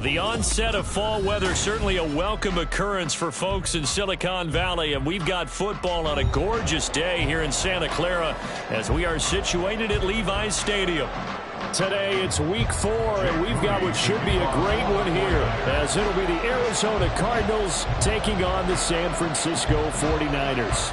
The onset of fall weather, certainly a welcome occurrence for folks in Silicon Valley, and we've got football on a gorgeous day here in Santa Clara as we are situated at Levi's Stadium. Today it's week 4, and we've got what should be a great one here, as it'll be the Arizona Cardinals taking on the San Francisco 49ers.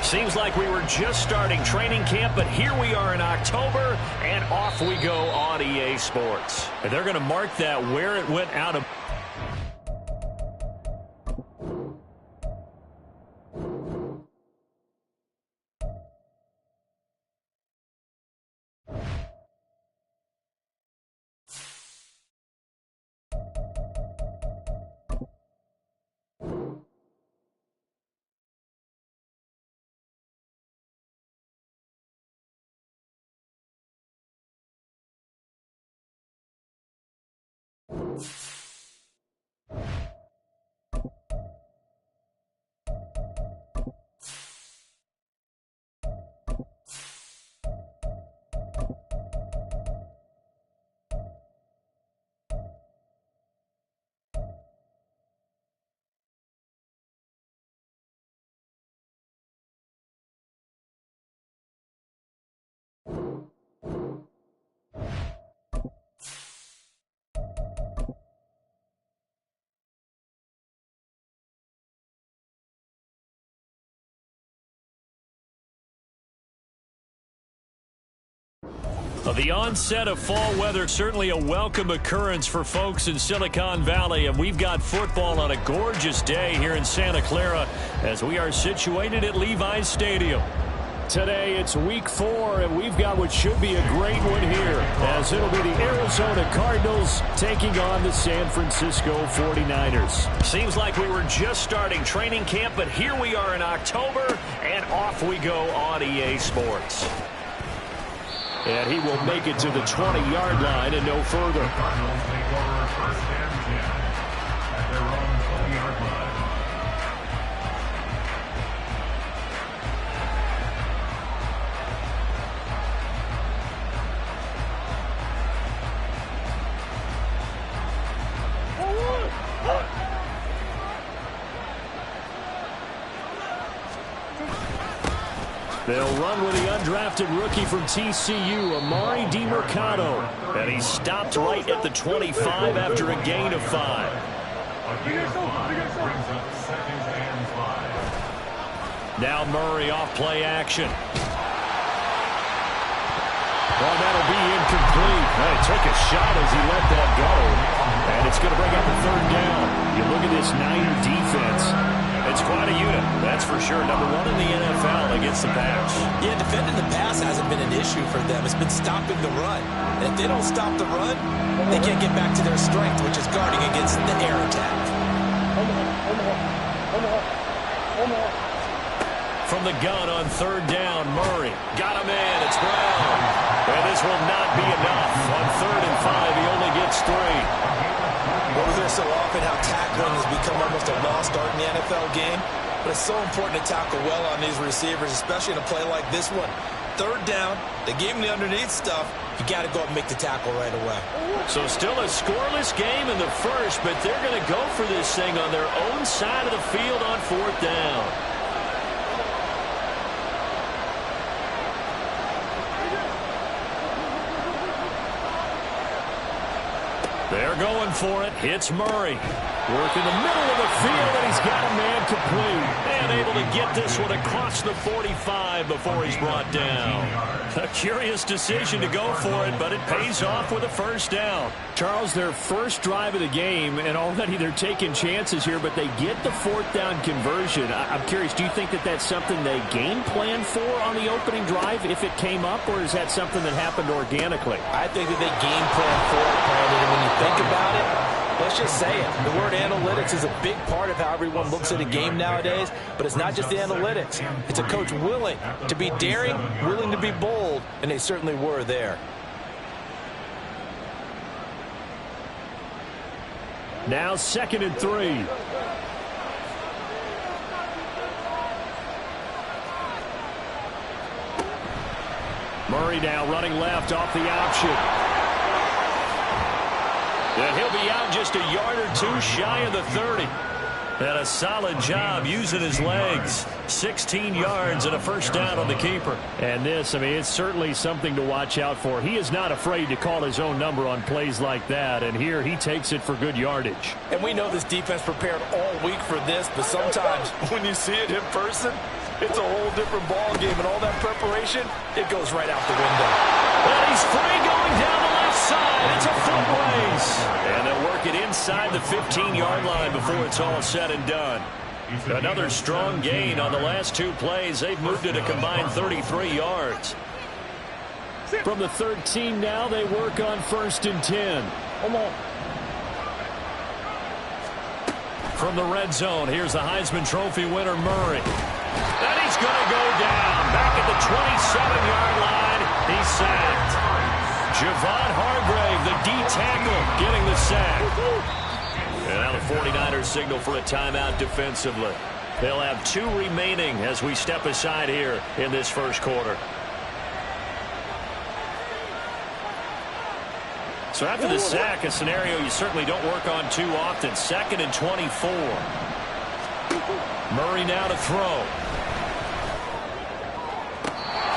Seems like we were just starting training camp, but here we are in October, and off we go on EA Sports. And they're going to mark that where it went out of. The onset of fall weather, certainly a welcome occurrence for folks in Silicon Valley, and we've got football on a gorgeous day here in Santa Clara as we are situated at Levi's Stadium. Today it's week 4, and we've got what should be a great one here, as it'll be the Arizona Cardinals taking on the San Francisco 49ers. Seems like we were just starting training camp, but here we are in October, and off we go on EA Sports. And he will make it to the 20-yard line and no further. The Cardinals take over first and 10 at their own 20-yard line. They'll run with the undrafted rookie from TCU, Amari DiMercado. And he stopped right at the 25 after a gain of 5. Now Murray off play action. Well, that'll be incomplete. He took a shot as he let that go. And it's going to bring up a 3rd down. You look at this Niner defense. It's quite a unit, that's for sure. Number 1 in the NFL against the pass. Yeah, defending the pass hasn't been an issue for them. It's been stopping the run. And if they don't stop the run, they can't get back to their strength, which is guarding against the air attack. From the gun on 3rd down, Murray. Got him in. It's Brown. And this will not be enough. On 3rd and 5, he only gets 3. Well, we hear so often how tackling has become almost a lost art in the NFL game. But it's so important to tackle well on these receivers, especially in a play like this one. 3rd down, they gave him the underneath stuff. You got to go up and make the tackle right away. So still a scoreless game in the first, but they're going to go for this thing on their own side of the field on 4th down. They're going for it. Hits Murray. Work in the middle of the field, and he's got a man complete. And able to get this one across the 45 before he's brought down. A curious decision to go for it, but it pays off with a 1st down. Charles, their first drive of the game, and already they're taking chances here, but they get the 4th down conversion. I'm curious, do you think that that's something they game plan for on the opening drive if it came up, or is that something that happened organically? I think that they game plan for it, Brandon, and when you think about it, let's just say it. The word analytics is a big part of how everyone looks at a game nowadays, but it's not just the analytics. It's a coach willing to be daring, willing to be bold, and they certainly were there. Now 2nd and 3. Murray now running left off the option. And he'll be out just a yard or 2 shy of the 30. And a solid job using his legs. 16 yards and a 1st down on the keeper. And this, I mean, it's certainly something to watch out for. He is not afraid to call his own number on plays like that. And here he takes it for good yardage. And we know this defense prepared all week for this, but sometimes when you see it in person, it's a whole different ball game. And all that preparation, it goes right out the window. And he's free going down the left side. It's a foot race. And they'll work it inside the 15-yard line before it's all said and done. Another strong gain on the last 2 plays. They've moved it a combined 33 yards. From the 13 now, they work on 1st and 10. From the red zone, here's the Heisman Trophy winner, Murray. And he's going to go down. Back at the 27-yard line, he's sacked. Javon Hargrave, the D tackle, getting the sack. And now the 49ers signal for a timeout defensively. They'll have 2 remaining as we step aside here in this first quarter. So after the sack, a scenario you certainly don't work on too often. 2nd and 24. Murray now to throw.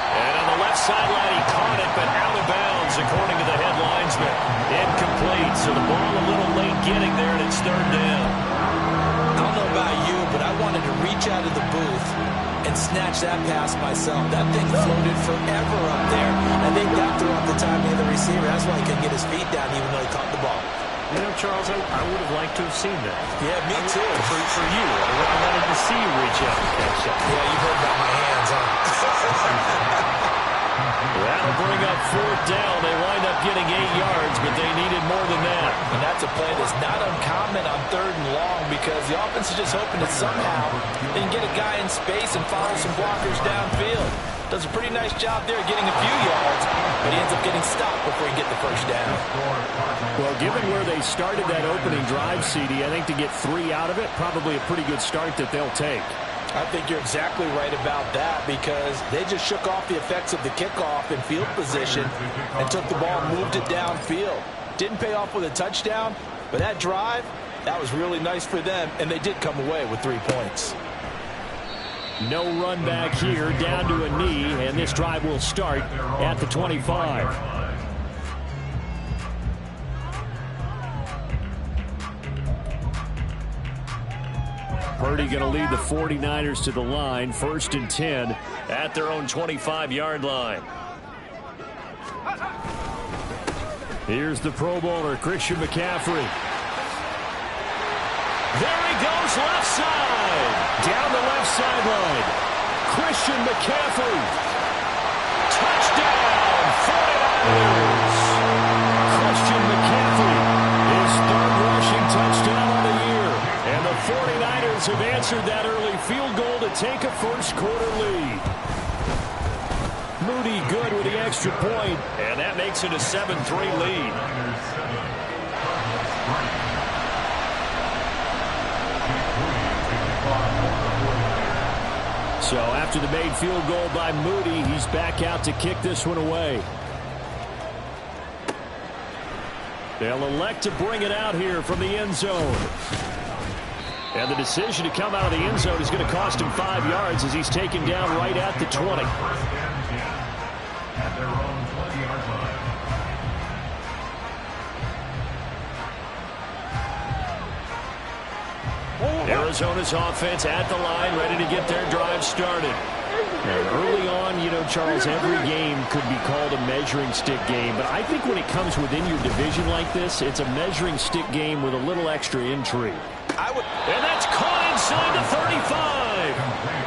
And on the left sideline, he caught it, but out of bounds, according to the head linesman. Incomplete, so the ball a little late getting there, and it's 3rd down. I don't know about you, but I wanted to reach out of the booth and snatch that pass myself. That thing floated forever up there. I think that threw off the timing of the receiver. That's why he couldn't get his feet down even though he caught the ball. You know, Charles, I would have liked to have seen that. Yeah, me too. For you. I wanted to see you reach out and catch that. Yeah, you've heard about my hands, huh? That'll bring up 4th down. They wind up getting 8 yards, but they needed more than that. And that's a play that's not uncommon on 3rd and long because the offense is just hoping that somehow they can get a guy in space and follow some blockers downfield. Does a pretty nice job there getting a few yards, but he ends up getting stopped before he gets the 1st down. Well, given where they started that opening drive, CD, I think to get 3 out of it, probably a pretty good start that they'll take. I think you're exactly right about that because they just shook off the effects of the kickoff in field position and took the ball and moved it downfield. Didn't pay off with a touchdown, but that drive, that was really nice for them, and they did come away with 3 points. No run back here, down to a knee, and this drive will start at the 25. Purdy going to lead the 49ers to the line, 1st and 10 at their own 25-yard line. Here's the Pro Bowler, Christian McCaffrey. There he goes, left side. Down the left sideline. Christian McCaffrey. Touchdown, 49ers. Christian McCaffrey, his 3rd rushing touchdown of the year. And the 49ers have answered that early field goal to take a first-quarter lead. Moody good with the extra point, and that makes it a 7-3 lead. So after the made field goal by Moody, he's back out to kick this one away. They'll elect to bring it out here from the end zone. And the decision to come out of the end zone is going to cost him 5 yards as he's taken down right at the 20. At their own 20-yard line. Arizona's offense at the line, ready to get their drive started. And early on, you know, Charles, every game could be called a measuring stick game. But I think when it comes within your division like this, it's a measuring stick game with a little extra intrigue. And that's caught inside the 35.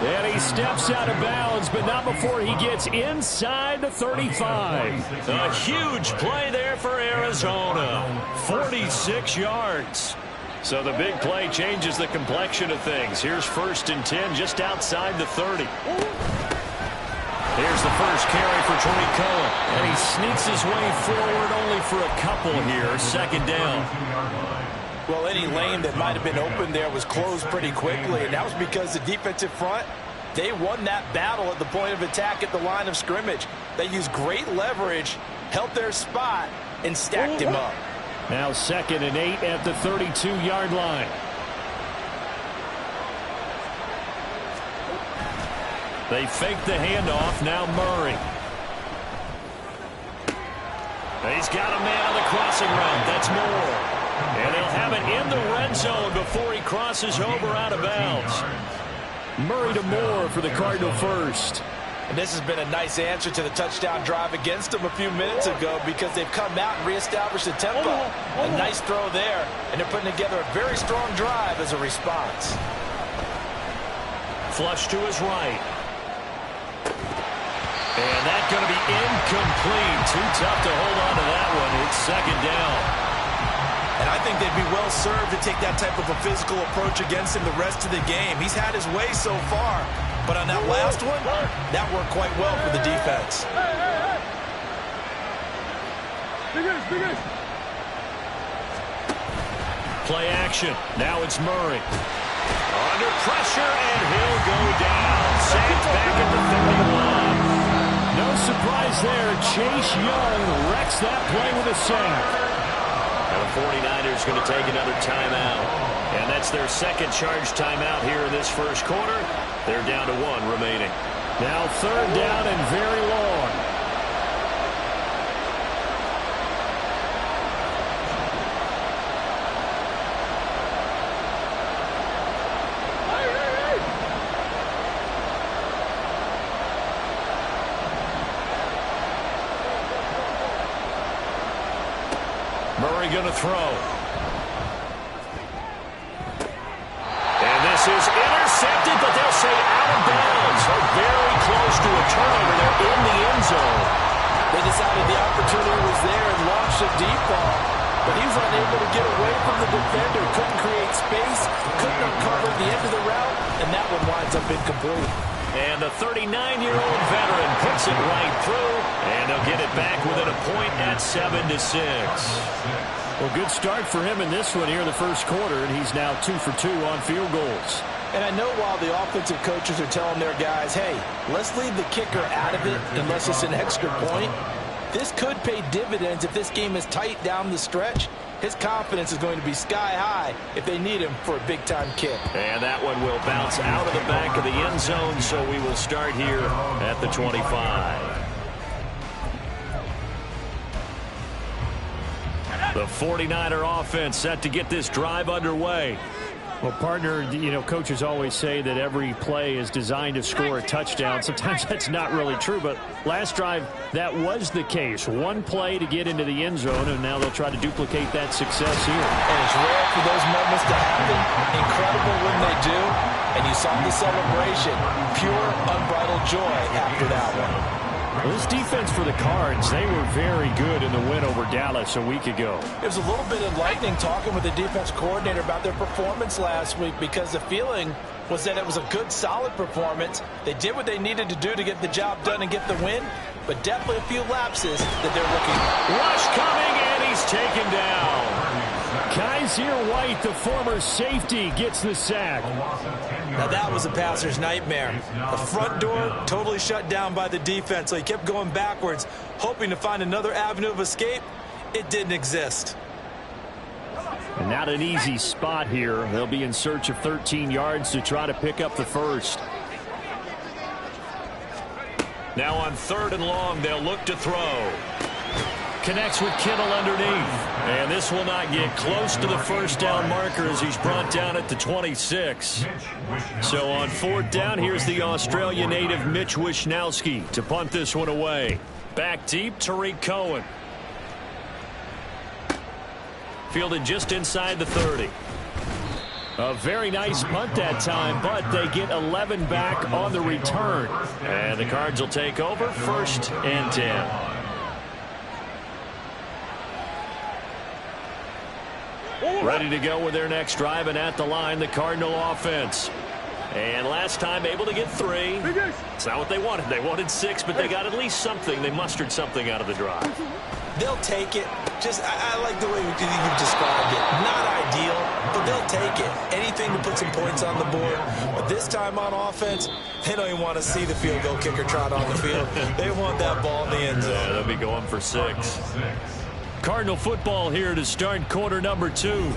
And he steps out of bounds, but not before he gets inside the 35. A huge play there for Arizona. 46 yards. So the big play changes the complexion of things. Here's 1st and 10 just outside the 30. Here's the first carry for Tony Cohen. And he sneaks his way forward only for a couple here. 2nd down. Well, any lane that might have been open there was closed pretty quickly, and that was because the defensive front, they won that battle at the point of attack at the line of scrimmage. They used great leverage, held their spot, and stacked him up. Now 2nd and 8 at the 32-yard line. They fake the handoff. Now Murray. He's got a man on the crossing route. That's Moore. And he'll have it in the red zone before he crosses over out of bounds. Murray to Moore for the Cardinal first. And this has been a nice answer to the touchdown drive against them a few minutes ago because they've come out and reestablished the tempo. A nice throw there, and they're putting together a very strong drive as a response. Flush to his right. And that's going to be incomplete. Too tough to hold on to that one. It's 2nd down. And I think they'd be well served to take that type of a physical approach against him the rest of the game. He's had his way so far, but on that last one, that worked quite well for the defense. Play action. Now it's Murray. Under pressure, and he'll go down. Sacked back at the 31. No surprise there. Chase Young wrecks that play with a sack. And the 49ers going to take another timeout. And that's their 2nd charge timeout here in this first quarter. They're down to 1 remaining. Now 3rd down and very long. Murray going to throw. And this is intercepted, but they'll say out of bounds. So very close to a turnover there in the end zone. They decided the opportunity was there and launched a deep ball, but he was unable to get away from the defender. Couldn't create space, couldn't uncover the end of the route, and that one winds up incomplete. And the 39-year-old veteran puts it right through, and they'll get it back within a point at 7-6. Well, good start for him in this one here in the first quarter, and he's now 2 for 2 on field goals. And I know while the offensive coaches are telling their guys, hey, let's leave the kicker out of it unless it's an extra point, this could pay dividends if this game is tight down the stretch. his confidence is going to be sky high if they need him for a big-time kick. And that one will bounce out of the back of the end zone, so we will start here at the 25. The 49er offense set to get this drive underway. Well, partner, coaches always say that every play is designed to score a touchdown. Sometimes that's not really true, but last drive, that was the case. One play to get into the end zone, and now they'll try to duplicate that success here. And it's rare for those moments to happen. Incredible when they do. And you saw the celebration. Pure, unbridled joy after that one. Well, this defense for the Cards, they were very good in the win over Dallas a week ago. It was a little bit enlightening talking with the defense coordinator about their performance last week, because the feeling was that it was a good, solid performance. They did what they needed to do to get the job done and get the win, but definitely a few lapses that they're looking. Rush coming, and he's taken down. Kaiser White, the former safety, gets the sack. Now that was a passer's nightmare. The front door totally shut down by the defense, so he kept going backwards, hoping to find another avenue of escape. It didn't exist. And not an easy spot here. They'll be in search of 13 yards to try to pick up the first. Now on 3rd and long, they'll look to throw. Connects with Kittle underneath. And this will not get close to the first down marker as he's brought down at the 26. So on 4th down, here's the Australia native Mitch Wishnowsky to punt this one away. Back deep, Tariq Cohen. Fielded just inside the 30. A very nice punt that time, but they get 11 back on the return. And the Cards will take over 1st and 10. Ready to go with their next drive, and at the line, the Cardinal offense. And last time able to get 3. It's not what they wanted. They wanted 6, but they got at least something. They mustered something out of the drive. They'll take it. I like the way you've described it. Not ideal, but they'll take it. Anything to put some points on the board. But this time on offense, they don't even want to see the field goal kicker trot on the field. They want that ball in the end zone. Yeah, they'll be going for 6. Cardinal football here to start quarter number 2.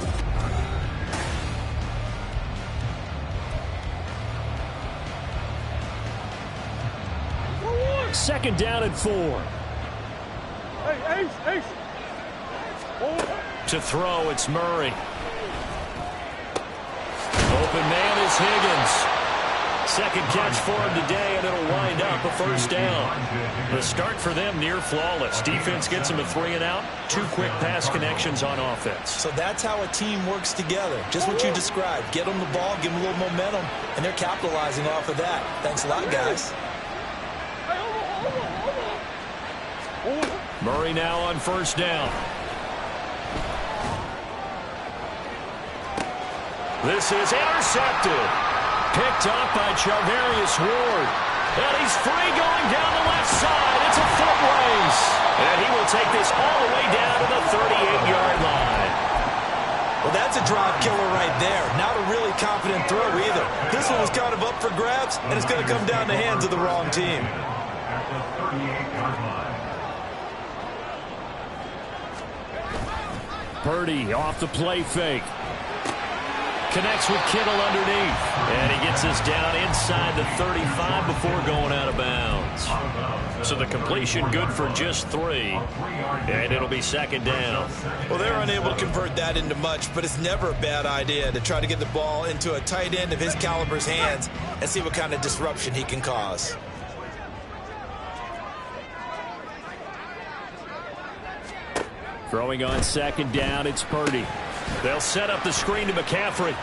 Second down and 4. To throw, it's Murray. Open man is Higgins. Second catch for him today, and it'll wind up a first down. The start for them near flawless. Defense gets them a 3 and out. 2 quick pass connections on offense. So that's how a team works together. Just what you described. Get them the ball, give them a little momentum, and they're capitalizing off of that. Thanks a lot, guys. Murray now on first down. This is intercepted. Picked up by Charvarius Ward. And he's free going down the left side. It's a foot race. And he will take this all the way down to the 38-yard line. Well, that's a drive killer right there. Not a really confident throw either. This one was kind of up for grabs, and it's going to come down the hands of the wrong team. Purdy off the play fake. Connects with Kittle underneath. And he gets us down inside the 35 before going out of bounds. So the completion good for just 3. And it'll be second down. Well, they're unable to convert that into much, but it's never a bad idea to try to get the ball into a tight end of his caliber's hands and see what kind of disruption he can cause. Throwing on second down, it's Purdy. They'll set up the screen to McCaffrey.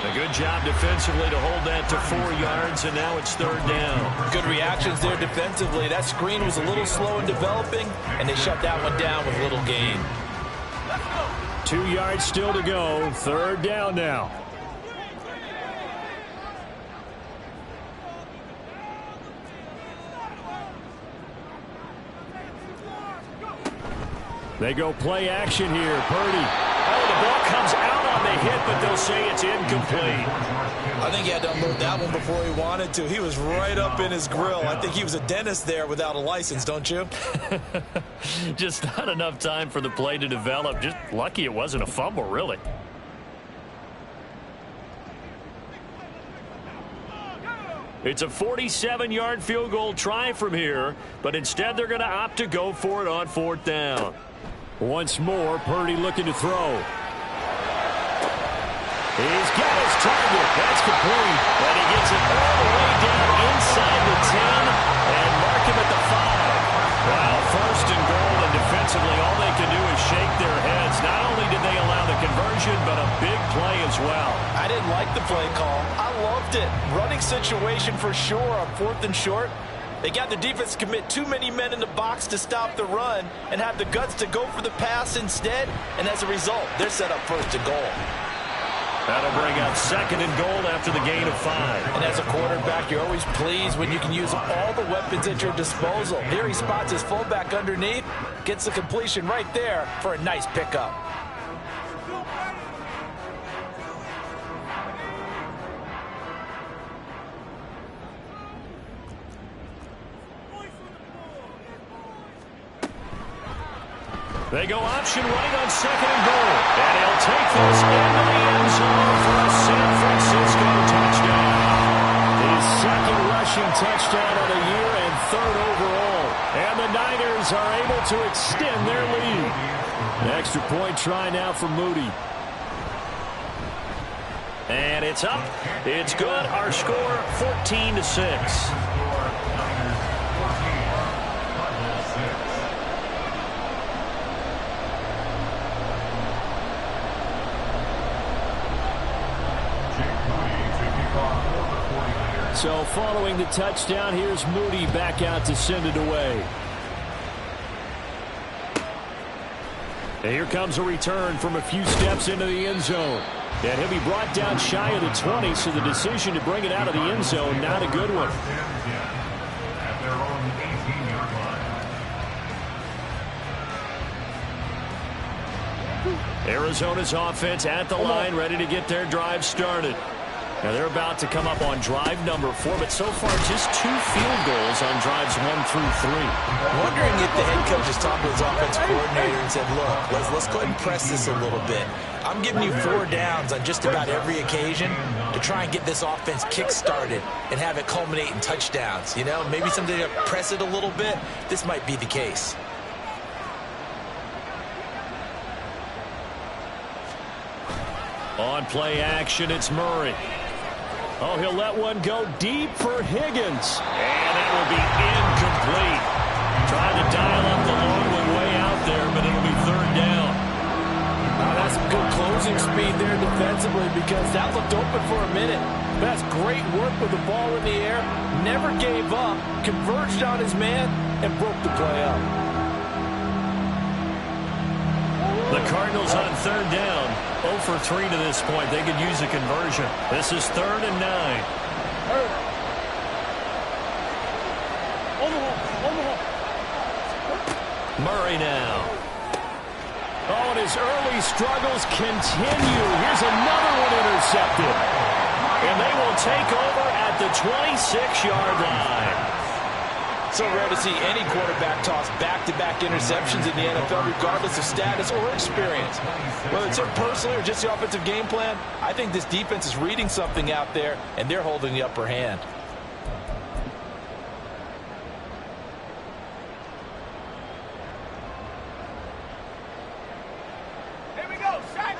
A good job defensively to hold that to 4 yards, and now it's 3rd down. Good reactions there defensively. That screen was a little slow in developing, and they shut that one down with little gain. 2 yards still to go. 3rd down now. They go play action here. Purdy. Oh, the ball comes out on the hit, but they'll say it's incomplete. I think he had to unload that one before he wanted to. He was right up in his grill. I think he was a dentist there without a license, don't you? Just not enough time for the play to develop. Just lucky it wasn't a fumble, really. It's a 47-yard field goal try from here, but instead they're going to opt to go for it on 4th down. Once more, Purdy looking to throw. He's got his target. That's complete. And he gets it all the way down inside the 10 and mark him at the 5. Wow, 1st and goal, and defensively all they can do is shake their heads. Not only did they allow the conversion, but a big play as well. I didn't like the play call. I loved it. Running situation for sure on 4th and short. They got the defense to commit too many men in the box to stop the run and have the guts to go for the pass instead. And as a result, they're set up 1st and goal. That'll bring up 2nd and goal after the gain of 5. And as a quarterback, you're always pleased when you can use all the weapons at your disposal. Here he spots his fullback underneath, gets the completion right there for a nice pickup. They go option right on 2nd and goal. And he'll take this into the end zone for a San Francisco touchdown. His 2nd rushing touchdown of the year and 3rd overall. And the Niners are able to extend their lead. An extra point try now for Moody. And it's up. It's good. Our score 14-6. So following the touchdown, here's Moody back out to send it away. And here comes a return from a few steps into the end zone. And he'll be brought down shy of the 20, so the decision to bring it out of the end zone, not a good one. At their own 18-yard line. Arizona's offense at the line, ready to get their drive started. Now they're about to come up on drive number 4, but so far just 2 field goals on drives 1 through 3. Wondering if the head coach has talked to his offensive coordinator and said, look, let's go ahead and press this a little bit. I'm giving you 4 downs on just about every occasion to try and get this offense kick-started and have it culminate in touchdowns. You know, maybe something to press it a little bit. This might be the case. On play action, it's Murray. Oh, he'll let one go deep for Higgins. And it will be incomplete. Trying to dial up the long one way out there, but it'll be 3rd down. That's good closing speed there defensively because that looked open for a minute. That's great work with the ball in the air. Never gave up, converged on his man, and broke the play up. The Cardinals on 3rd down. 0 for 3 to this point. They could use a conversion. This is 3rd and 9. Murray now. Oh, and his early struggles continue. Here's another one intercepted. And they will take over at the 26-yard line. So rare to see any quarterback toss back-to-back interceptions in the NFL, regardless of status or experience. Whether it's him personally or just the offensive game plan, I think this defense is reading something out there, and they're holding the upper hand. Here we go, Shaq.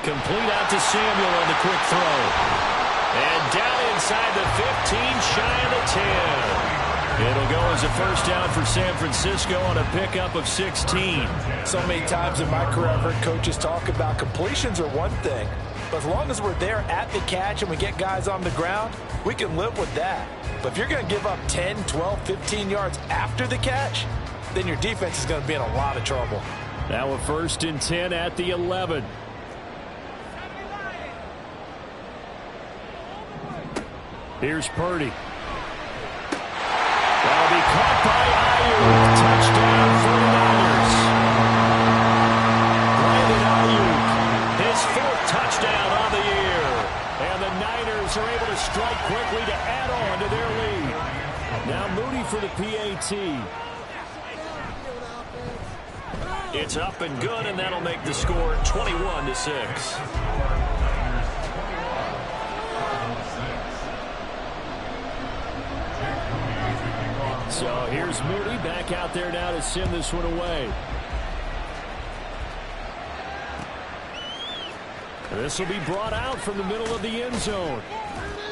Complete out to Samuel on the quick throw. And down inside the 15, shy of the 10. It'll go as a 1st down for San Francisco on a pickup of 16. So many times in my career I've heard coaches talk about completions are one thing, but as long as we're there at the catch and we get guys on the ground, we can live with that. But if you're going to give up 10, 12, 15 yards after the catch, then your defense is going to be in a lot of trouble. Now a 1st and 10 at the 11. Here's Purdy. That'll be caught by 49ers are able to strike quickly to add on to their lead. Now Moody for the PAT. It's up and good, and that'll make the score 21-6. So here's Moody back out there now to send this one away. This will be brought out from the middle of the end zone.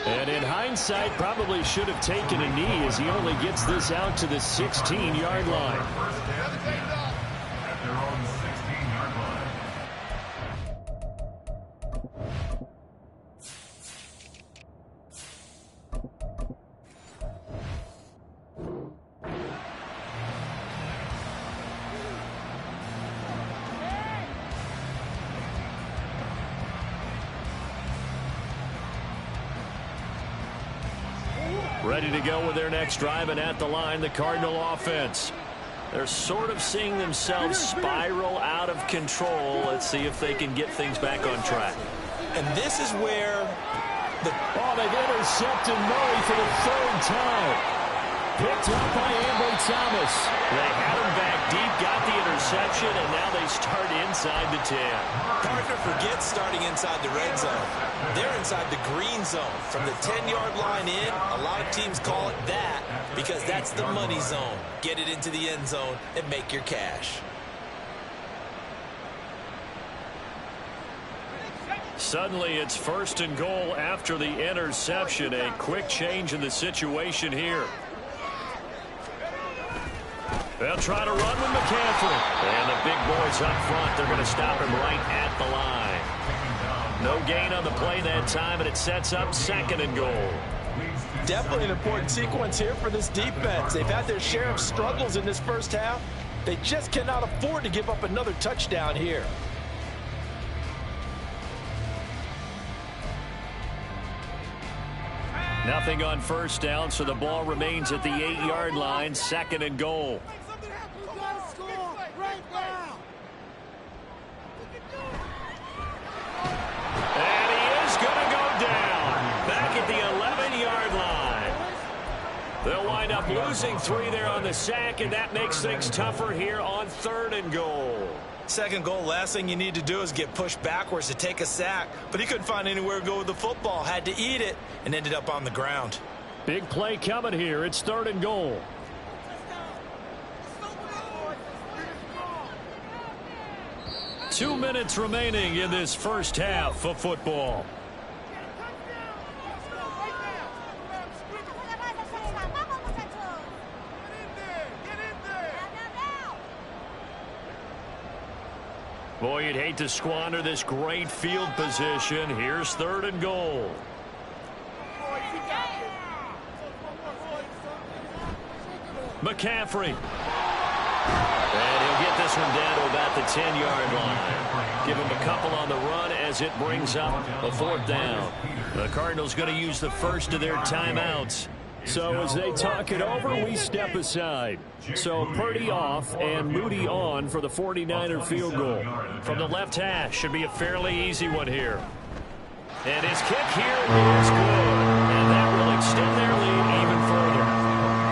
And in hindsight, probably should have taken a knee as he only gets this out to the 16-yard line. At their own 16-yard line. Ready to go with their next drive, and at the line, the Cardinal offense. They're sort of seeing themselves spiral out of control. Let's see if they can get things back on track. And this is where they've intercepted Murray for the third time. Picked up by Ambry Thomas. They had him back deep, got the interception, and now they start inside the 10. Partner forgets starting inside the red zone. They're inside the green zone. From the 10-yard line in, a lot of teams call it that because that's the money zone. Get it into the end zone and make your cash. Suddenly, it's 1st and goal after the interception. A quick change in the situation here. They'll try to run with McCaffrey. And the big boys up front, they're going to stop him right at the line. No gain on the play that time, and it sets up 2nd and goal. Definitely an important sequence here for this defense. They've had their share of struggles in this first half. They just cannot afford to give up another touchdown here. Nothing on 1st down, so the ball remains at the 8-yard line, 2nd and goal. And he is going to go down back at the 11-yard line. They'll wind up losing 3 there on the sack, and that makes things tougher here on 3rd and goal. 2nd goal, last thing you need to do is get pushed backwards to take a sack. But he couldn't find anywhere to go with the football. Had to eat it and ended up on the ground. Big play coming here. It's 3rd and goal. Two minutes remaining in this first half of football. Boy, you'd hate to squander this great field position. Here's 3rd and goal. McCaffrey. And he'll get this one down to about the 10-yard line. Give him a couple on the run as it brings up a 4th down. The Cardinals going to use the first of their timeouts. So as they talk it over, we step aside. So Purdy off and Moody on for the 49er field goal. From the left hash, should be a fairly easy one here. And his kick here is good. And that will extend their lead even further.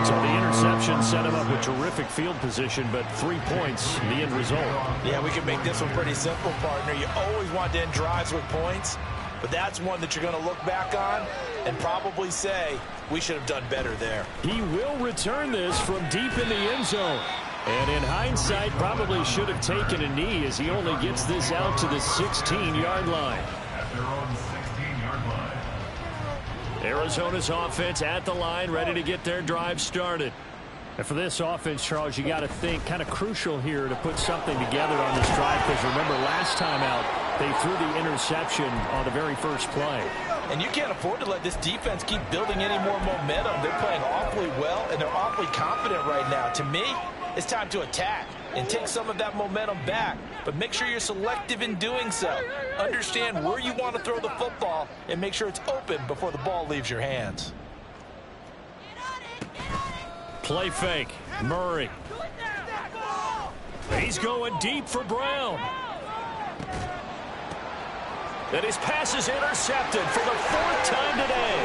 So the interception set him up with terrific field position, but 3 points, the end result. Yeah, we can make this one pretty simple, partner. You always want to end drives with points, but that's one that you're going to look back on and probably say, we should have done better there. He will return this from deep in the end zone. And in hindsight, probably should have taken a knee as he only gets this out to the 16-yard line. At their own 16-yard line. Arizona's offense at the line, ready to get their drive started. And for this offense, Charles, you got to think kind of crucial here to put something together on this drive, because remember last time out, they threw the interception on the very first play. And you can't afford to let this defense keep building any more momentum. They're playing awfully well, and they're awfully confident right now. To me, it's time to attack and take some of that momentum back. But make sure you're selective in doing so. Understand where you want to throw the football and make sure it's open before the ball leaves your hands. Play fake. Murray. He's going deep for Brown. And his pass is intercepted for the 4th time today.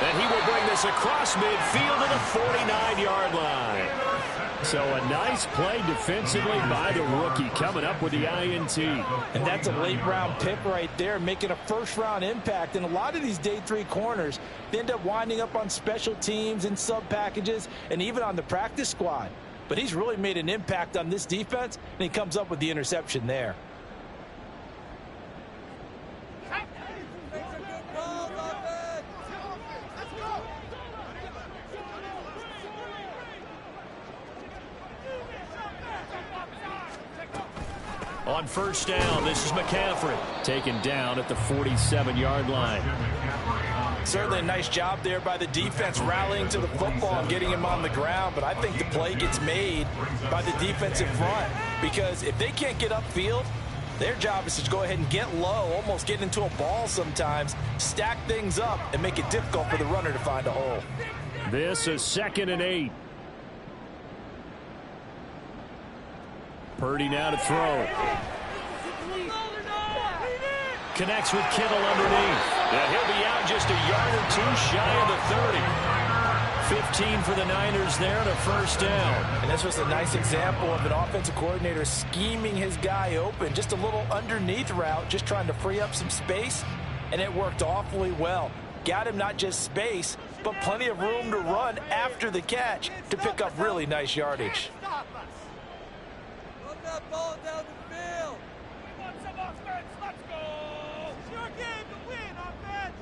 And he will bring this across midfield to the 49-yard line. So a nice play defensively by the rookie, coming up with the INT. And that's a late-round pick right there, making a first-round impact. And a lot of these day 3 corners, they end up winding up on special teams and sub-packages and even on the practice squad. But he's really made an impact on this defense, and he comes up with the interception there. On first down, this is McCaffrey. Taken down at the 47-yard line. Certainly a nice job there by the defense rallying to the football and getting him on the ground. But I think the play gets made by the defensive front, because if they can't get upfield, their job is to go ahead and get low, almost get into a ball sometimes, stack things up, and make it difficult for the runner to find a hole. This is 2nd and 8. Purdy now to throw. Connects with Kittle underneath. Yeah, he'll be out just a yard or 2 shy of the 30. 15 for the Niners there and a first down. And this was a nice example of an offensive coordinator scheming his guy open. Just a little underneath route, just trying to free up some space, and it worked awfully well. Got him not just space, but plenty of room to run after the catch to pick up really nice yardage. Ball down the field. We want some offense. Let's go. It's your game to win, offense.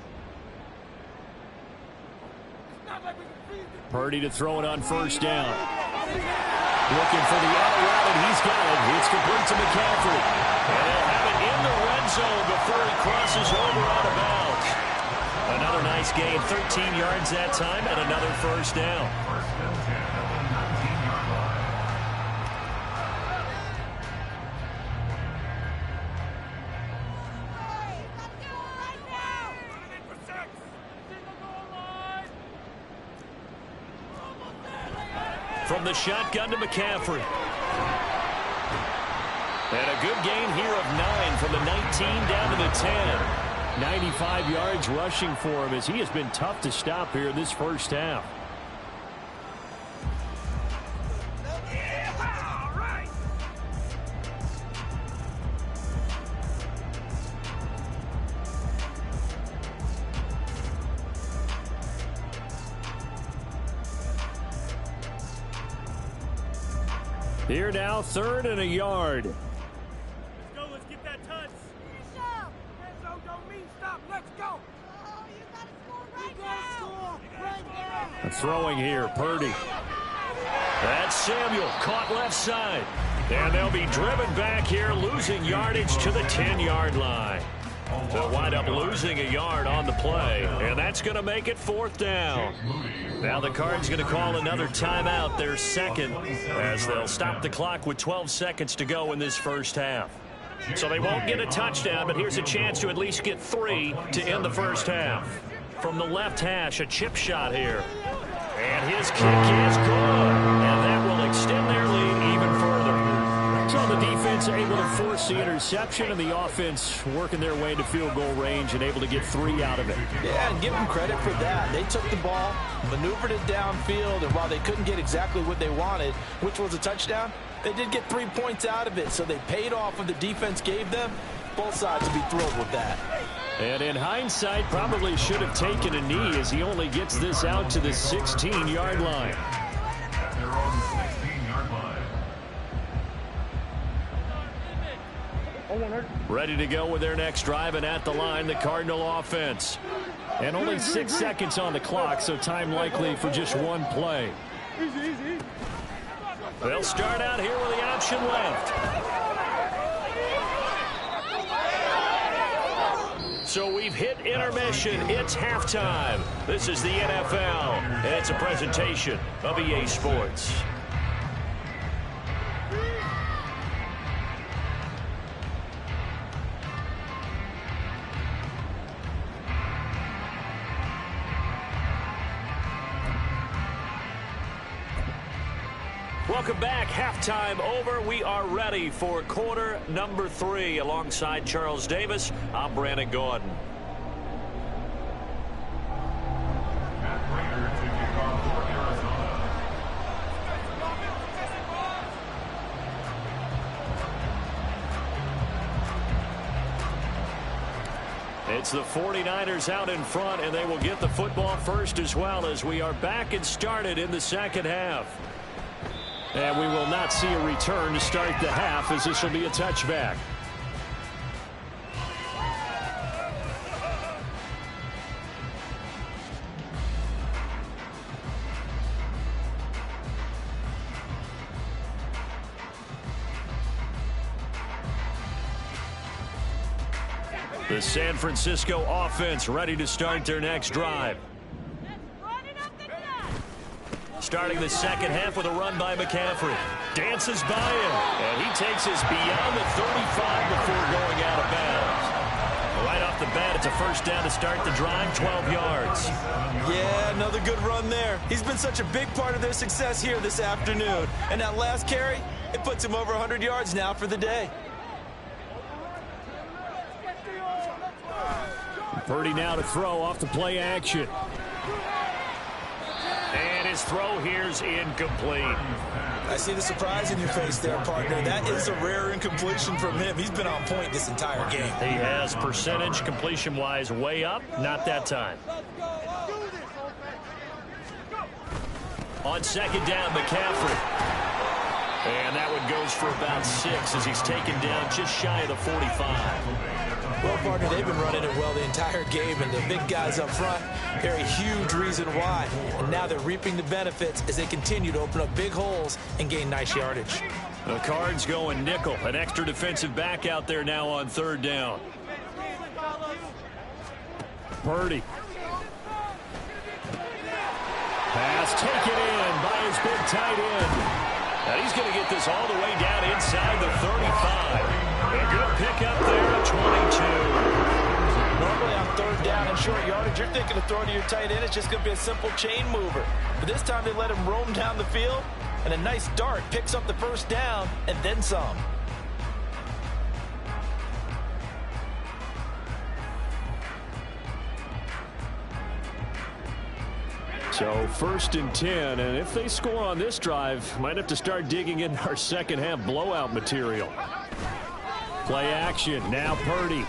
It's not like we can freeze it. Purdy to throw it on first down. Looking for the out route, and he's got it. It's complete to McCaffrey. And they'll have it in the red zone before he crosses over out of bounds. Another nice gain, 13 yards that time, and another first down. From the shotgun to McCaffrey. And a good gain here of 9 from the 19 down to the 10. 95 yards rushing for him, as he has been tough to stop here in this first half. Here now, 3rd and a yard. Let's go. Let's get that touch. Red zone don't mean stop. Let's go. Oh, you gotta score right now. Throwing here, Purdy. That's Samuel, caught left side. And they'll be driven back here, losing yardage to the 10-yard line. They'll wind up losing a yard on the play, and that's going to make it 4th down. Now the Cards going to call another timeout, their second, as they'll stop the clock with 12 seconds to go in this first half. So they won't get a touchdown, but here's a chance to at least get 3 to end the first half. From the left hash, a chip shot here. And his kick is good, and that will extend their lead even further. So the defense able to force the interception, and the offense working their way to field goal range and able to get 3 out of it. Yeah, and give them credit for that. They took the ball, maneuvered it downfield, and while they couldn't get exactly what they wanted, which was a touchdown, they did get 3 points out of it, so they paid off what the defense gave them. Both sides will be thrilled with that. And in hindsight, probably should have taken a knee, as he only gets this out to the 16-yard line. At their own 16-yard line. Ready to go with their next drive, and at the line, the Cardinal offense. And only 6 seconds on the clock, so time likely for just 1 play. They'll start out here with the option left. So we've hit intermission. It's halftime. This is the NFL, and it's a presentation of EA Sports. Welcome back. Halftime over. We are ready for quarter number 3. Alongside Charles Davis, I'm Brandon Gordon. It's the 49ers out in front, and they will get the football first as well as we are back and started in the second half. And we will not see a return to start the half, as this will be a touchback. The San Francisco offense ready to start their next drive. Starting the second half with a run by McCaffrey. Dances by him, and he takes us beyond the 35 before going out of bounds. Right off the bat, it's a first down to start the drive, 12 yards. Yeah, another good run there. He's been such a big part of their success here this afternoon. And that last carry, it puts him over 100 yards now for the day. Purdy now to throw off the play action. And his throw here's incomplete. I see the surprise in your face there, partner. That is a rare incompletion from him. He's been on point this entire game. He has percentage completion-wise way up. Not that time. On second down, McCaffrey. And that one goes for about 6 as he's taken down just shy of the 45. Well, partner, they've been running it well the entire game, and the big guys up front, they're a huge reason why. And now they're reaping the benefits as they continue to open up big holes and gain nice yardage. The Cards going nickel. An extra defensive back out there now on third down. Purdy. Pass taken in by his big tight end. And he's going to get this all the way down inside the 35. A good pickup there at 22. Normally on third down and short yardage, you're thinking of throwing to your tight end. It's just going to be a simple chain mover. But this time they let him roam down the field, and a nice dart picks up the first down and then some. So first and 10, and if they score on this drive, might have to start digging in our second half blowout material. Play action, now Purdy.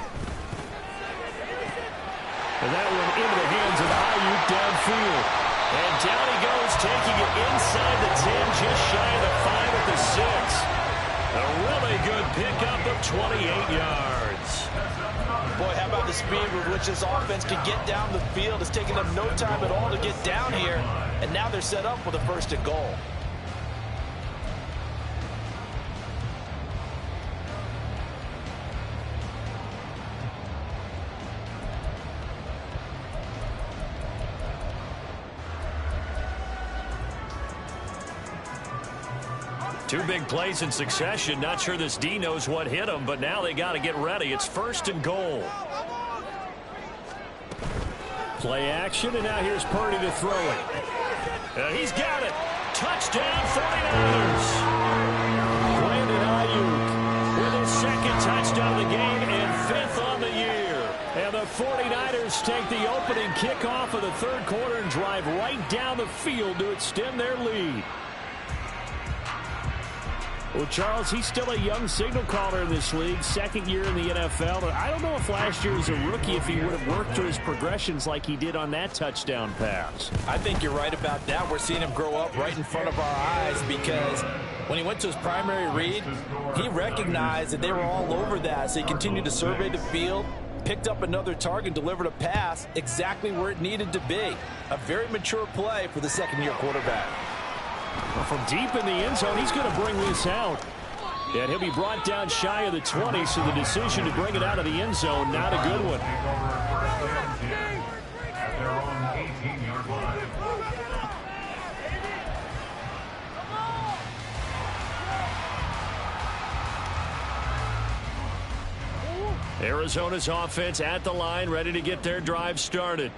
And that one into the hands of Ayuk downfield. And down he goes, taking it inside the 10, just shy of the 5 at the 6. A really good pickup of 28 yards. Boy, how about the speed with which this offense can get down the field? It's taken them no time at all to get down here, and now they're set up with a first and goal. Two big plays in succession. Not sure this D knows what hit him, but now they got to get ready. It's first and goal. Play action, and now here's Purdy to throw it. He's got it. Touchdown, 49ers. Brandon Ayuk With his second touchdown of the game and 5th on the year. And the 49ers take the opening kickoff of the third quarter and drive right down the field to extend their lead. Well, Charles, he's still a young signal caller in this league, second year in the NFL. I don't know if last year as a rookie if he would have worked through his progressions like he did on that touchdown pass. I think you're right about that. We're seeing him grow up right in front of our eyes because when he went to his primary read, he recognized that they were all over that. So he continued to survey the field, picked up another target, delivered a pass exactly where it needed to be. A very mature play for the second-year quarterback. From deep in the end zone, he's going to bring this out. And he'll be brought down shy of the 20, so the decision to bring it out of the end zone, not a good one. Arizona's offense at the line, ready to get their drive started.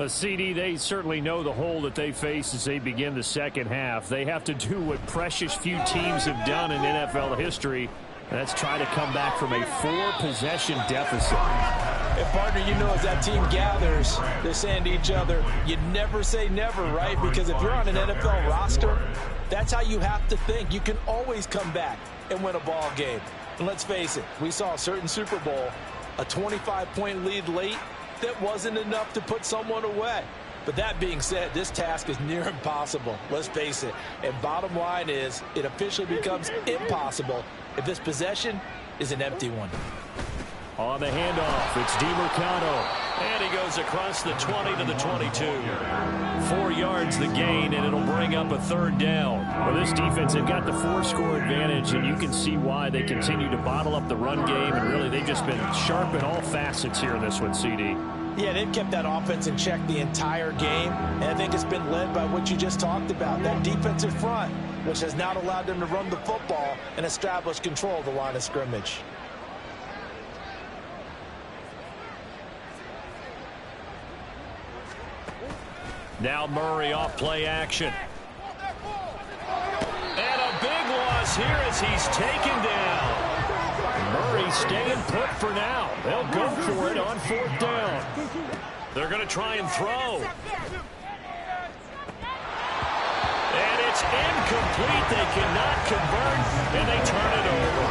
CD, they certainly know the hole that they face as they begin the second half. They have to do what precious few teams have done in NFL history, and that's try to come back from a 4-possession deficit. And, partner, you know, as that team gathers, they're saying to each other, you never say never, right? Because if you're on an NFL roster, that's how you have to think. You can always come back and win a ball game. And let's face it, we saw a certain Super Bowl, a 25-point lead late, that wasn't enough to put someone away. But that being said, this task is near impossible. Let's face it. And bottom line is, it officially becomes impossible if this possession is an empty one. On the handoff, it's DeMarcano. And he goes across the 20 to the 22. 4 yards the gain, and it'll bring up a third down. Well, this defense, they've got the 4-score advantage, and you can see why they continue to bottle up the run game, and really they've just been sharp in all facets here in this one, CD. Yeah, they've kept that offense in check the entire game, and I think it's been led by what you just talked about, that defensive front, which has not allowed them to run the football and establish control of the line of scrimmage. Now Murray off play action. And a big loss here as he's taken down. Murray staying put for now. They'll go for it on 4th down. They're going to try and throw. And it's incomplete. They cannot convert, and they turn it over.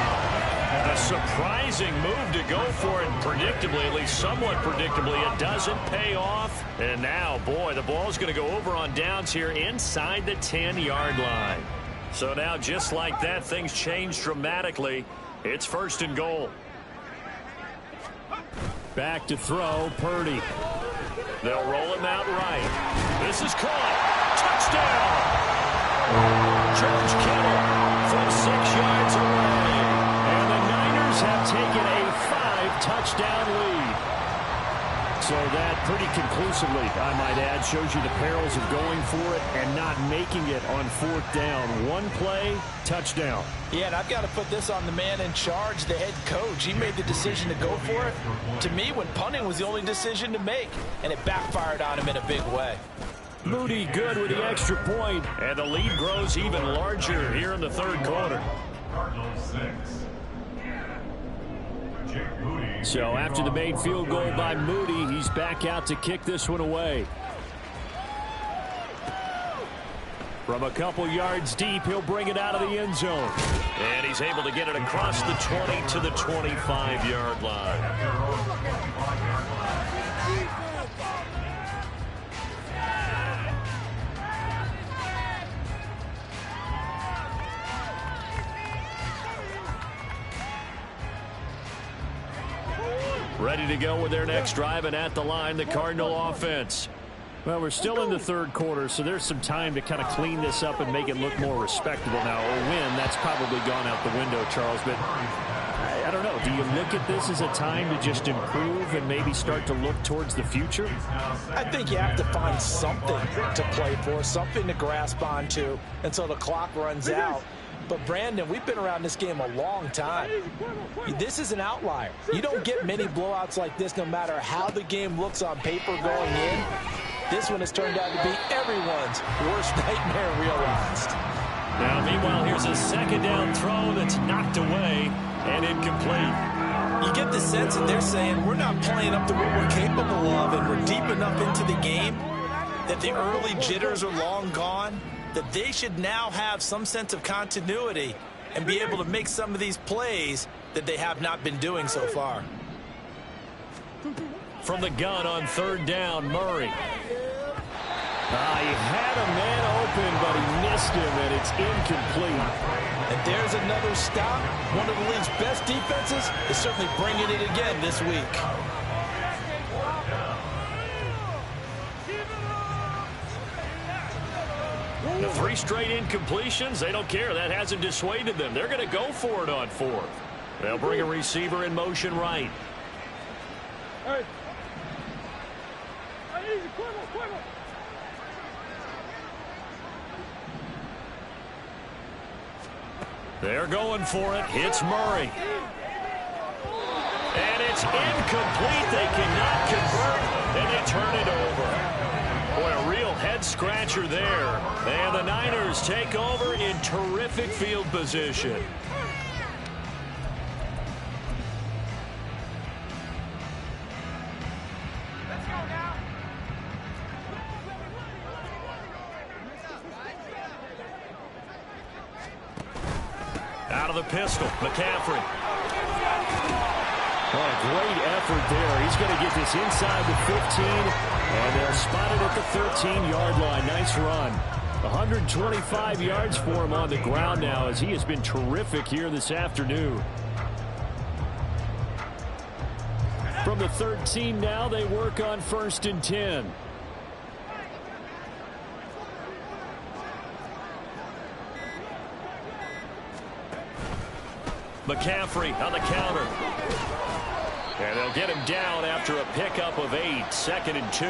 A surprising move to go for it, predictably, at least somewhat predictably. It doesn't pay off. And now, boy, the ball's going to go over on downs here inside the 10-yard line. So now, just like that, things change dramatically. It's 1st and goal. Back to throw, Purdy. They'll roll him out right. This is caught. Touchdown! George Kittle from 6 yards away. And the Niners have taken a 5-touchdown lead. So that pretty conclusively, I might add, shows you the perils of going for it and not making it on 4th down. One play, touchdown. Yeah, and I've got to put this on the man in charge, the head coach. He made the decision to go for it. To me, when punting was the only decision to make, and it backfired on him in a big way. Moody good with the extra point. And the lead grows even larger here in the 3rd quarter. Cardinals 6. So after the made field goal by Moody, he's back out to kick this one away. From a couple yards deep, he'll bring it out of the end zone. And he's able to get it across the 20 to the 25-yard line. Ready to go with their next drive, and at the line, the Cardinal offense. Well, we're still in the 3rd quarter, so there's some time to kind of clean this up and make it look more respectable now. Or win, that's probably gone out the window, Charles. But I don't know. Do you look at this as a time to just improve and maybe start to look towards the future? I think you have to find something to play for, something to grasp onto until the clock runs out. But, Brandon, we've been around this game a long time. This is an outlier. You don't get many blowouts like this no matter how the game looks on paper going in. This one has turned out to be everyone's worst nightmare realized. Now, meanwhile, here's a 2nd down throw that's knocked away and incomplete. You get the sense that they're saying we're not playing up to what we're capable of, and we're deep enough into the game that the early jitters are long gone, that they should now have some sense of continuity and be able to make some of these plays that they have not been doing so far. From the gun on 3rd down, Murray. He had a man open, but he missed him, and it's incomplete. And there's another stop. One of the league's best defenses is certainly bringing it again this week. The 3 straight incompletions, they don't care. That hasn't dissuaded them. They're going to go for it on 4th. They'll bring a receiver in motion right. Hey. They're going for it. It's Murray. And it's incomplete. They cannot convert, and they turn it over. head-scratcher there. And the Niners take over in terrific field position. Out of the pistol, McCaffrey. Oh, great effort there. He's going to get this inside the 15, and they'll spot it at the 13-yard line. Nice run. 125 yards for him on the ground now, as he has been terrific here this afternoon. From the 13 now, they work on 1st and 10. McCaffrey on the counter. And they'll get him down after a pickup of 8. 2nd and 2.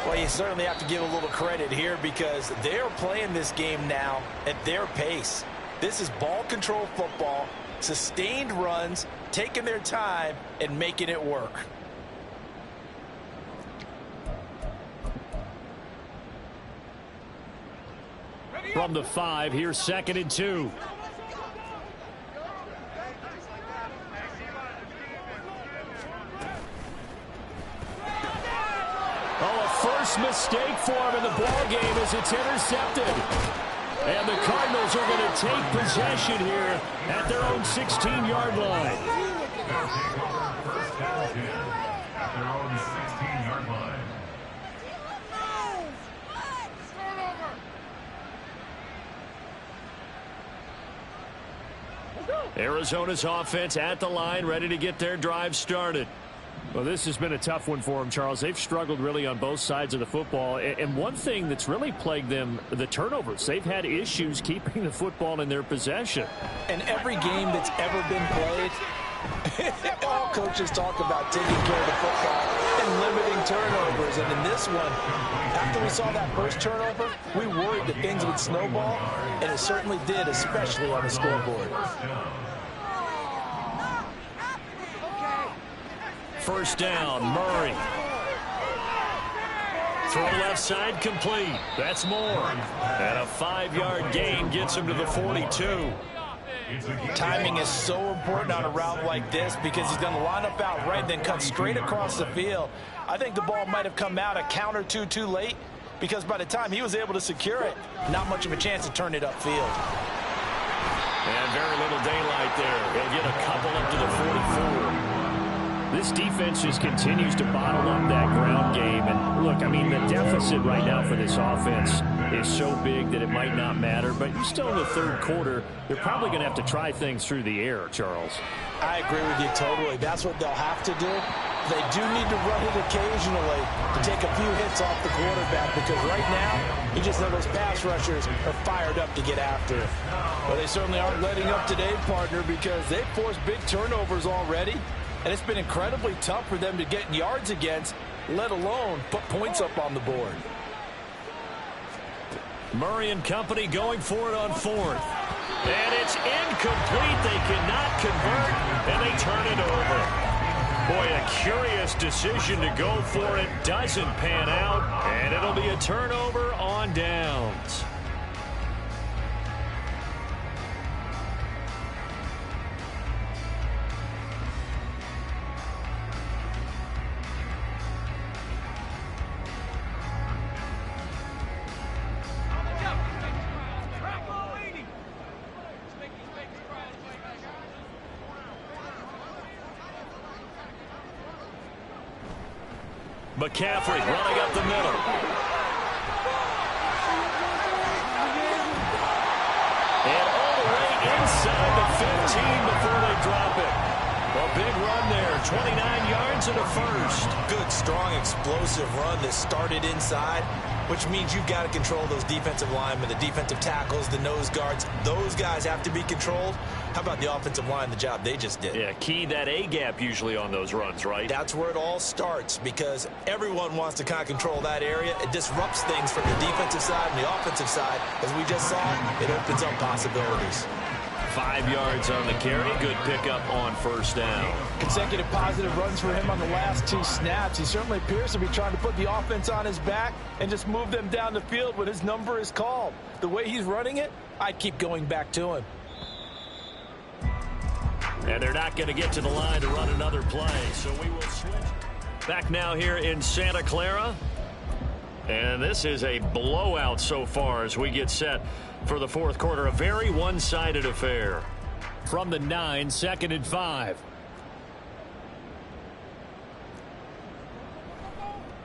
Well, you certainly have to give a little credit here because they're playing this game now at their pace. This is ball control football, sustained runs, taking their time, and making it work. From the 5, here's 2nd and 2. Mistake for him in the ball game as it's intercepted. And the Cardinals are going to take possession here at their own 16-yard line. At their own 16-yard line. Arizona's offense at the line, ready to get their drive started. Well, this has been a tough one for them, Charles. They've struggled really on both sides of the football. And one thing that's really plagued them, the turnovers. They've had issues keeping the football in their possession. And every game that's ever been played, all coaches talk about taking care of the football and limiting turnovers. And in this one, after we saw that first turnover, we worried that things would snowball, and it certainly did, especially on the scoreboard. 1st down, Murray. Throw left side complete. That's more. And a 5-yard gain gets him to the 42. Timing is so important on a route like this because he's going to line up out right and then cut straight across the field. I think the ball might have come out a count or two too late because by the time he was able to secure it, not much of a chance to turn it upfield. And very little daylight there. He'll get a couple up to the 44. This defense just continues to bottle up that ground game. And look, I mean, the deficit right now for this offense is so big that it might not matter. But you're still in the 3rd quarter. They're probably going to have to try things through the air, Charles. I agree with you totally. That's what they'll have to do. They do need to run it occasionally to take a few hits off the quarterback because right now, you just know those pass rushers are fired up to get after it. Well, they certainly aren't letting up today, partner, because they've forced big turnovers already. And it's been incredibly tough for them to get yards against, let alone put points up on the board. Murray and company going for it on 4th. And it's incomplete. They cannot convert, and they turn it over. Boy, a curious decision to go for it. Doesn't pan out, and it'll be a turnover on downs. McCaffrey running up the middle. And all the way inside the 15 before they drop it. A big run there, 29 yards and a first. Good, strong, explosive run that started inside, which means you've got to control those defensive linemen, the defensive tackles, the nose guards. Those guys have to be controlled. How about the offensive line, the job they just did? Yeah, key that A-gap usually on those runs, right? That's where it all starts because everyone wants to kind of control that area. It disrupts things from the defensive side and the offensive side. As we just saw, it opens up possibilities. 5 yards on the carry. Good pickup on first down. Consecutive positive runs for him on the last 2 snaps. He certainly appears to be trying to put the offense on his back and just move them down the field when his number is called. The way he's running it, I'd keep going back to him. And they're not going to get to the line to run another play, so we will switch. Back now here in Santa Clara. And this is a blowout so far as we get set for the fourth quarter. A very one-sided affair. From the 9, 2nd and 5.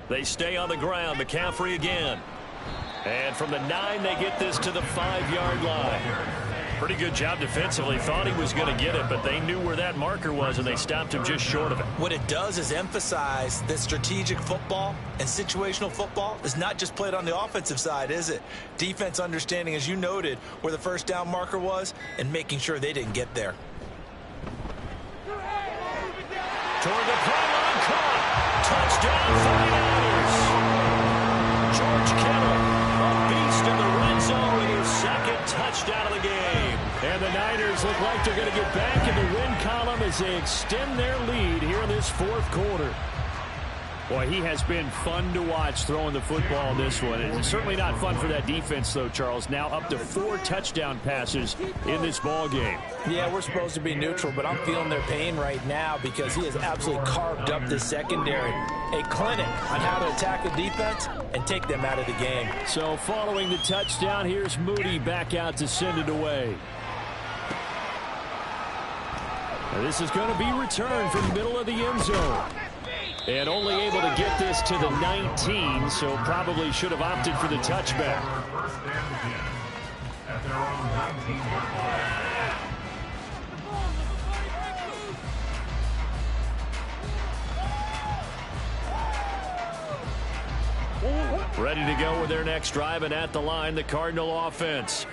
They stay on the ground. McCaffrey again. And from the 9, they get this to the 5-yard line. Pretty good job defensively. Thought he was going to get it, but they knew where that marker was, and they stopped him just short of it. What it does is emphasize that strategic football and situational football is not just played on the offensive side, is it? Defense understanding, as you noted, where the first down marker was and making sure they didn't get there. Toward the pylon, caught. Touchdown, 49ers. George Kittle, a beast in the red zone with his second touchdown of the game. And the Niners look like they're going to get back in the win column as they extend their lead here in this fourth quarter. Boy, he has been fun to watch throwing the football in this one. It's certainly not fun for that defense, though, Charles. Now up to 4 touchdown passes in this ball game. Yeah, we're supposed to be neutral, but I'm feeling their pain right now because he has absolutely carved up the secondary. A clinic on how to attack a defense and take them out of the game. So following the touchdown, here's Moody back out to send it away. Now this is going to be returned from the middle of the end zone. And only able to get this to the 19, so probably should have opted for the touchback. First and 10 at their own 19-yard line. Ready to go with their next drive, and at the line, the Cardinal offense.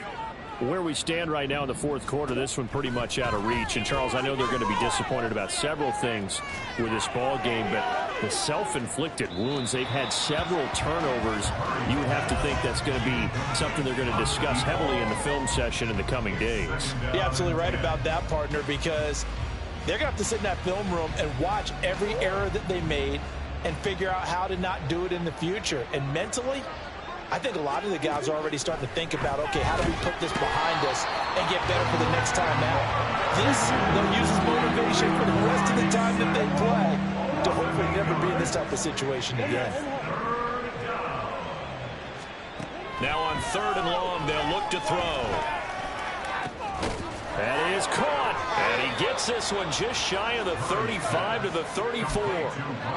Where we stand right now in the fourth quarter, this one pretty much out of reach. And, Charles, I know they're going to be disappointed about several things with this ball game, but the self-inflicted wounds, they've had several turnovers. You would have to think that's going to be something they're going to discuss heavily in the film session in the coming days. You're absolutely right about that, partner, because they're going to have to sit in that film room and watch every error that they made and figure out how to not do it in the future. And mentally, I think a lot of the guys are already starting to think about, okay, how do we put this behind us and get better for the next time out? This, they'll use as motivation for the rest of the time that they play to hopefully never be in this type of situation again. Now on 3rd and long, they'll look to throw. That is caught, and he gets this one just shy of the 35 to the 34.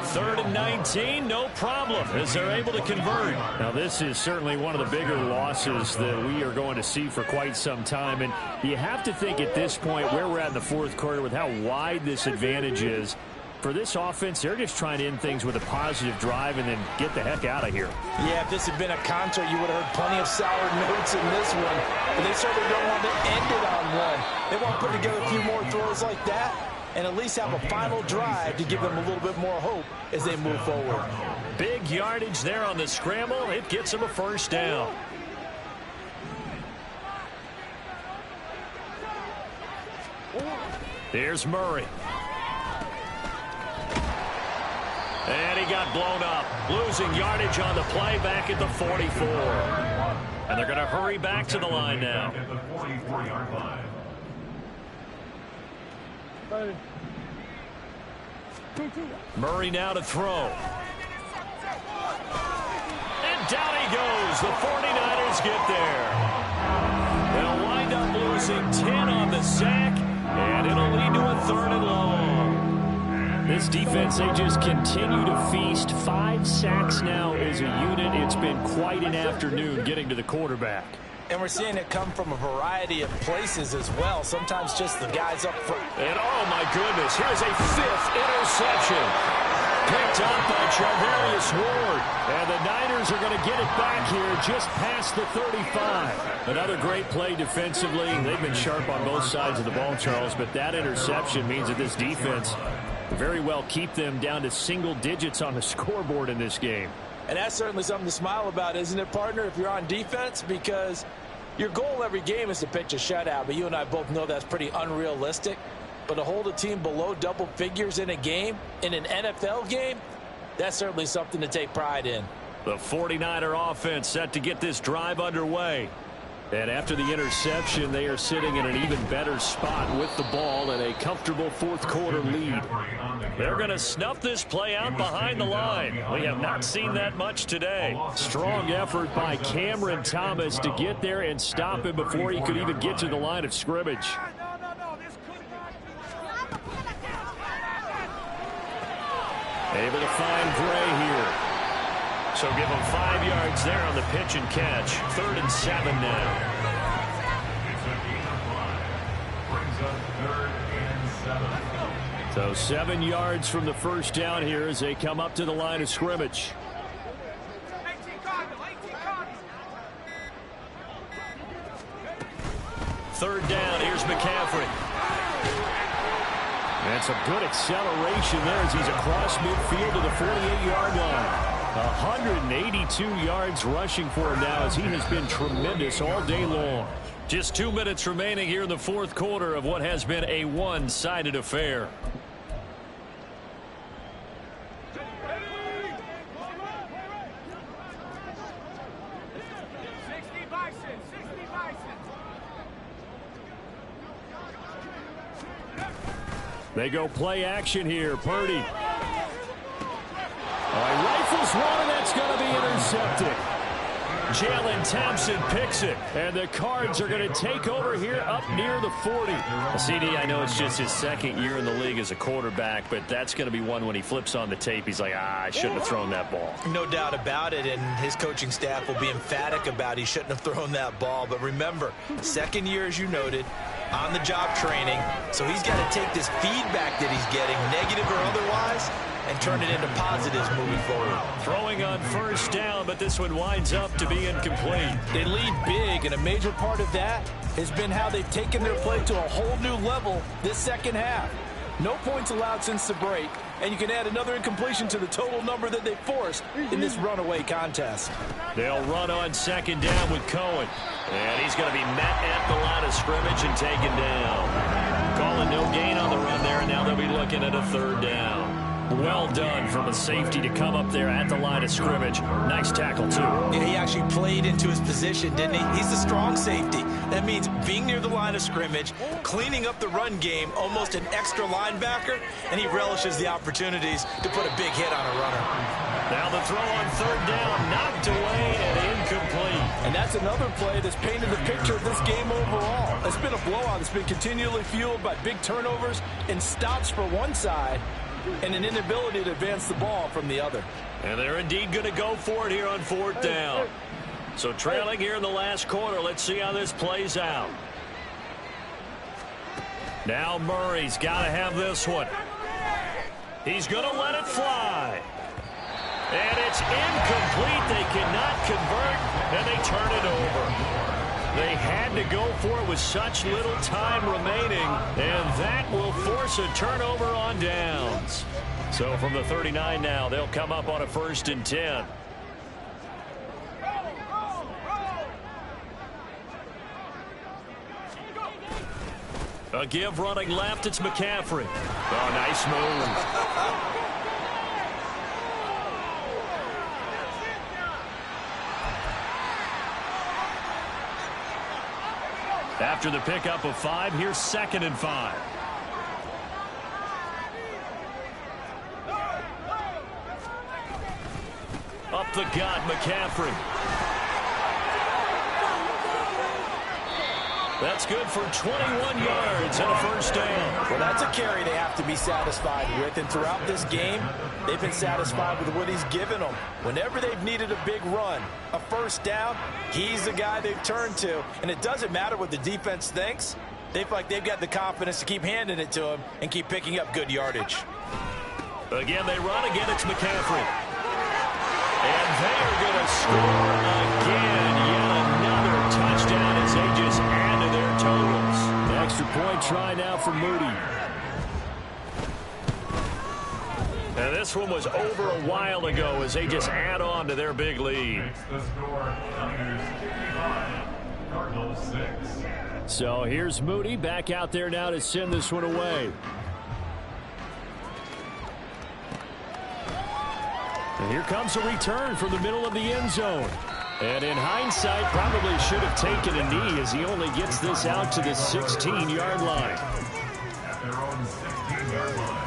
3rd and 19, no problem, as they're able to convert. Now, this is certainly one of the bigger losses that we are going to see for quite some time. And you have to think at this point where we're at in the fourth quarter with how wide this advantage is. For this offense, they're just trying to end things with a positive drive and then get the heck out of here. Yeah, if this had been a concert, you would have heard plenty of sour notes in this one. But they certainly don't want to end it on one. They want to put together a few more throws like that and at least have a final drive to give them a little bit more hope as they move forward. Big yardage there on the scramble. It gets them a first down. Here's Murray. And he got blown up. Losing yardage on the play back at the 44. And they're going to hurry back to the line now. At the 44-yard line. Murray now to throw. And down he goes. The 49ers get there. They'll wind up losing 10 on the sack, and it'll lead to a 3rd and long. This defense, they just continue to feast. 5 sacks now as a unit. It's been quite an afternoon getting to the quarterback. And we're seeing it come from a variety of places as well. Sometimes just the guys up front. And oh my goodness, here's a 5th interception. Picked up by Charvarius Ward. And the Niners are going to get it back here just past the 35. Another great play defensively. They've been sharp on both sides of the ball, Charles, but that interception means that this defense very well keep them down to single digits on the scoreboard in this game. And that's certainly something to smile about, isn't it, partner, if you're on defense? Because Your goal every game is to pitch a shutout, but you and I both know that's pretty unrealistic. But to hold a team below double figures in a game, in an NFL game, that's certainly something to take pride in. The 49er offense set to get this drive underway. And after the interception, they are sitting in an even better spot with the ball and a comfortable fourth-quarter lead. They're going to snuff this play out behind the line. We have not seen that much today. Strong effort by Cameron Thomas to get there and stop him before he could even get to the line of scrimmage. Able to find Gray here. So give him 5 yards there on the pitch and catch. 3rd and 7 now. So 7 yards from the first down here as they come up to the line of scrimmage. Third down, here's McCaffrey. And some good acceleration there as he's across midfield to the 48-yard line. 182 yards rushing for him now as he has been tremendous all day long. Just 2 minutes remaining here in the fourth quarter of what has been a one-sided affair. They go play action here. Purdy. Rifles one, and that's going to be intercepted. Jalen Thompson picks it, and the Cards are going to take over here up near the 40. CD, I know it's just his second year in the league as a quarterback, but that's going to be one when he flips on the tape. He's like, I shouldn't have thrown that ball. No doubt about it, and his coaching staff will be emphatic about he shouldn't have thrown that ball. But remember, second year, as you noted, on-the-job training, so he's got to take this feedback that he's getting, negative or otherwise, and turn it into positives moving forward. Throwing on first down, but this one winds up to be incomplete. They lead big, and a major part of that has been how they've taken their play to a whole new level this second half. No points allowed since the break, and you can add another incompletion to the total number that they forced in this runaway contest. They'll run on second down with Cohen. And he's going to be met at the line of scrimmage and taken down. Calling no gain on the run there, and now they'll be looking at a third down. Well done from a safety to come up there at the line of scrimmage. Nice tackle, too. Yeah, he actually played into his position, didn't he? He's a strong safety. That means being near the line of scrimmage, cleaning up the run game, almost an extra linebacker, and he relishes the opportunities to put a big hit on a runner. Now the throw on third down, knocked away and incomplete. And that's another play that's painted the picture of this game overall. It's been a blowout. It's been continually fueled by big turnovers and stops for one side, and an inability to advance the ball from the other. And they're indeed going to go for it here on fourth down. So trailing here in the last quarter. Let's see how this plays out. Now Murray's got to have this one. He's going to let it fly. And it's incomplete. They cannot convert, and they turn it over. They had to go for it with such little time remaining, and that will force a turnover on downs. So from the 39 now, they'll come up on a 1st and 10. A give running left, it's McCaffrey. Oh, nice move. After the pickup of 5, here's 2nd and 5. Up the gut, McCaffrey. That's good for 21 yards and a 1st down. Well, that's a carry they have to be satisfied with, and throughout this game, they've been satisfied with what he's given them. Whenever they've needed a big run, a 1st down, he's the guy they've turned to, and it doesn't matter what the defense thinks. They feel like they've got the confidence to keep handing it to him and keep picking up good yardage. Again, they run again. It's McCaffrey. And they are going to score again. Yet another touchdown as they just add to their totals. The extra point try now for Moody. And this one was over a while ago as they just add on to their big lead. Makes the score under 65. Cardinals 6. So here's Moody back out there now to send this one away. And here comes a return from the middle of the end zone. And in hindsight, probably should have taken a knee as he only gets this out to the 16-yard line. At their own 16-yard line.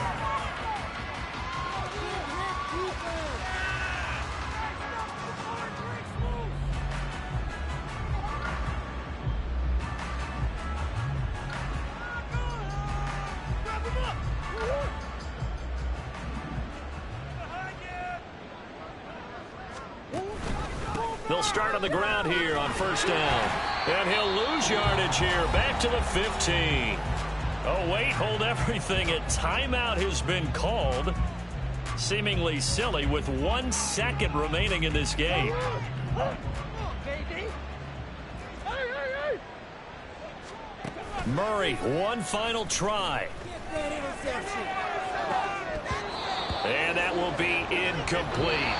They'll start on the ground here on first down. And he'll lose yardage here. Back to the 15. Oh, wait, hold everything. A timeout has been called. Seemingly silly with 1 second remaining in this game. Murray, one final try. And that will be incomplete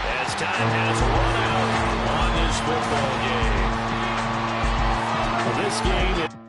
as time has run out on this football game. Well, this game